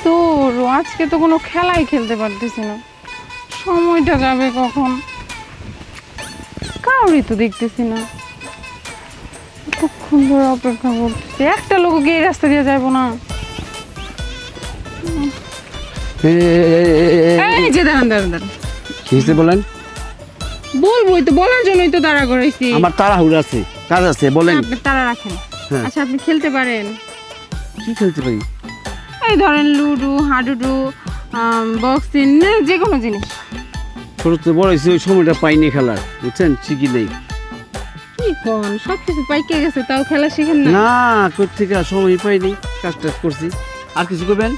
তো আজকে তো কোনো খেলাই খেলতে পারতেছি না, সময়টা যাবে কখন কাউরই তো দেখতেছি না। কতক্ষণ ধরে অপেক্ষা করতেছি, একটা লোক গিয়ে এই রাস্তা দিয়ে যাবো না। এই যে দাঁড়ান দাঁড়ান দাঁড়ান, কি হয়েছে বলেন? বলবোই তো, বলার জন্যই তো তাড়া করাইছি। আমার তাড়াহুড়ো আছে, কাজ আছে, বলেন। আপনি তাড়া রাখেন। হ্যাঁ। আচ্ছা আপনি খেলতে পারেন? কি খেলতে পারি? এই ধরেন লুডো, হাডুডু, বক্সিং, যে কোনো জিনিস। ছোট তো বড় হয়েছে, ওই সময়টা পাইনি খেলার, বুঝছেন? শিখি নেই। কি কোন, সবকিছু পাইকে গেছে তাও খেলা শিখেন না? না, কোথেকে সময় পাইনি, কাজ টাজ করছি। আর কিছু করবেন?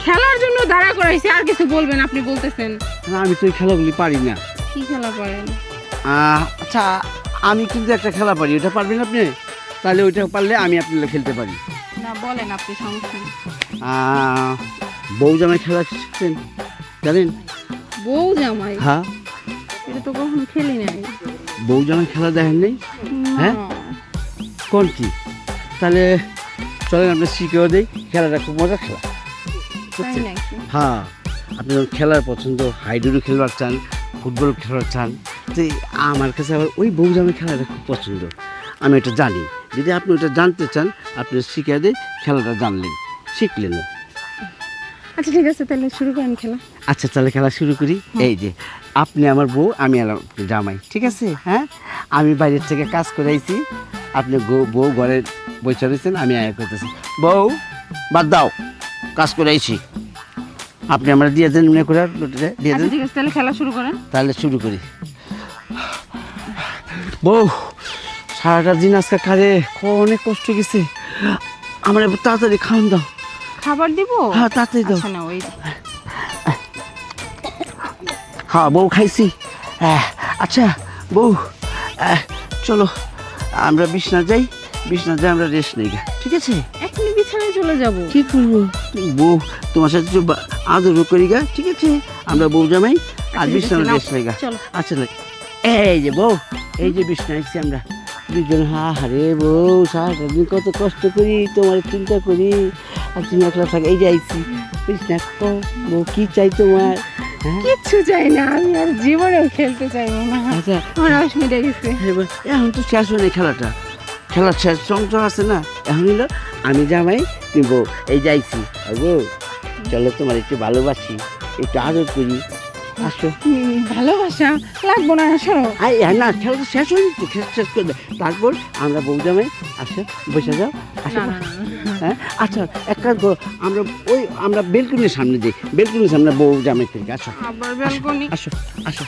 খেলার জন্য দাঁড়া করাইছি, আর কিছু বলবেন? আপনি বলতেছেন না, আমি তো এই খেলাগুলি পারি না। কি খেলা পারেন? আচ্ছা, আমি কিন্তু একটা খেলা পারি, ওটা পারবেন আপনি? তাহলে ওইটা পারলে আমি আপনার খেলতে পারি। না বলেন আপনি, সমস্যা নেই। বউ জামাই খেলা শিখছেন, জানেন? বউ জামাই? হ্যাঁ। এটা তো কখনো খেলি নাই। বউ জামাই খেলা দেখেন নেই? না। হ্যাঁ? কোন কি? তাহলে চলেন আমরা শিখেও দিই, খেলাটা খুব মজার খেলা। তাই নাকি? হ্যাঁ, আপনি যখন খেলার পছন্দ, হাইডুডু খেলবার চান, ফুটবল খেলবার চান, তো আমার কাছে আবার ওই বউ জামাই খেলাটা খুব পছন্দ। আমি এটা জানি, যদি আপনি ওটা জানতে চান, আপনি শিখে দিয়ে খেলাটা জানলেন, শিখলেন। আচ্ছা ঠিক আছে, তাহলে শুরু করেন খেলা। আচ্ছা তাহলে খেলা শুরু করি। এই যে আপনি আমার বউ, আমি জামাই, ঠিক আছে? হ্যাঁ, আমি বাইরের থেকে কাজ করে আইছি, আপনি বউ ঘরে বসে রয়েছেন, আমি আয়া করতেছি। বউ বাদ দাও, কাজ করে আইছি, আপনি আমরা দিয়ে দেন, মনে করে দিয়ে আচ্ছা দেন। ঠিক আছে, তাহলে খেলা শুরু করেন। তাহলে শুরু করি। বউ, সারাটা দিন আজকে কাজে অনেক কষ্ট গেছে, আমার এবার তাড়াতাড়ি খাওয়ান দাও। খাবার দিব? হ্যাঁ তাড়াতাড়ি দাও। আচ্ছা না ওই হ্যাঁ বউ খাইছি। আচ্ছা বউ, চলো আমরা বিছনা যাই, বিছনা যাই আমরা রেস্ট নেই, ঠিক আছে? এখনই বিছানায় চলে যাব? কি করবো বউ, তোমার সাথে একটু আদরও করি গা, ঠিক আছে? আমরা বউ জামাই, আর বিছনা রেস্ট নেই গা। আচ্ছা না, এই যে বউ, এই যে বিছনা আইছি আমরা দুজন। হারে বউ, সারাটা দিন কত কষ্ট করি, তোমার চিন্তা করি, আর তুমি একলা থাক। এই যে আইছি বিছনা, বউ কি চাই তোমার? কিচ্ছু চাই না, আমি আর জীবনেও খেলতে চাইবো না। আচ্ছা আমার অসুবিধা গেছে। এখন তো শেষ হয় না খেলাটা, খেলার শেষ সংসার আছে না। এখন হলো আমি জামাই, তুমি বউ, এই যাইছি। বউ চলো, তোমার একটু ভালোবাসি, একটু আদর করি, আসো। ভালোবাসা লাগবো না, সরো। না, খেলা তো শেষ হয়নি তো, শেষ করে দেয়, তারপর আমরা বউ জামাই, আসো বসে যাও, আসো। হ্যাঁ আচ্ছা, এক কাজ করো, আমরা বেলকুনির সামনে যাই, বেলকুনির সামনে বউ জামাই থেকে। আসো আবার বেলকনি? আসো আসো।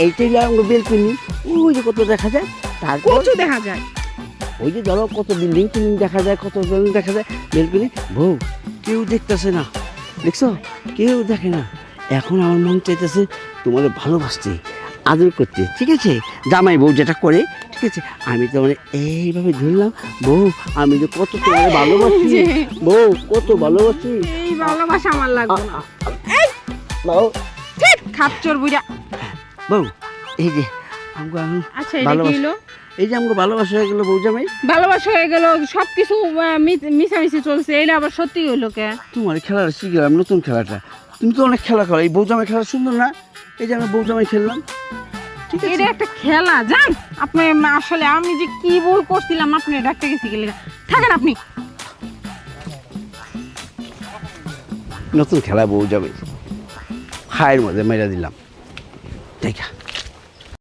এইটাই হলো আমরা বেলকুনি, ওই যে কত দেখা যায়, তারপর কত দেখা যায়? ওই যে ধরো কত বিল্ডিং টিল্ডিং দেখা যায়, কত বিল্ডিং দেখা যায় বেলকুনি। বউ কেউ দেখতেছে না, দেখছো? কেউ দেখে না। এখন আমার মন চাইতেছে তোমার ভালোবাসতে, আদর করতে, ঠিক আছে? জামাই বউ যেটা করে, ঠিক আছে? আমি তো মানে এইভাবে ধরলাম, বউ আমি যে কত তোমার ভালোবাসি, বউ কত ভালোবাসি। এই ভালোবাসা আমার লাগবে না। বউ খাচ্চর বুইড়া। বউ এই যে আমাকে আচ্ছা এটা কি হলো? এই যে আমাকে ভালোবাসা হয়ে গেল বউ জামাই। ভালোবাসা হয়ে গেল, সবকিছু মিশামিশি চলছে, এটা আবার সত্যি হইলো কে? তোমার খেলাটা শিখলাম, নতুন খেলাটা। তুমি তো অনেক খেলা করো, এই বউ জামাই খেলা সুন্দর না? এই যে আমি বউ জামাই খেললাম, ঠিক আছে? এটা একটা খেলা, জান আপনি। আসলে আমি যে কি ভুল করছিলাম, আপনি ডাকতে গেছি গেলে থাকেন আপনি। নতুন খেলা বউ জামাই, খায়ের মধ্যে মেরা দিলাম, দেখা।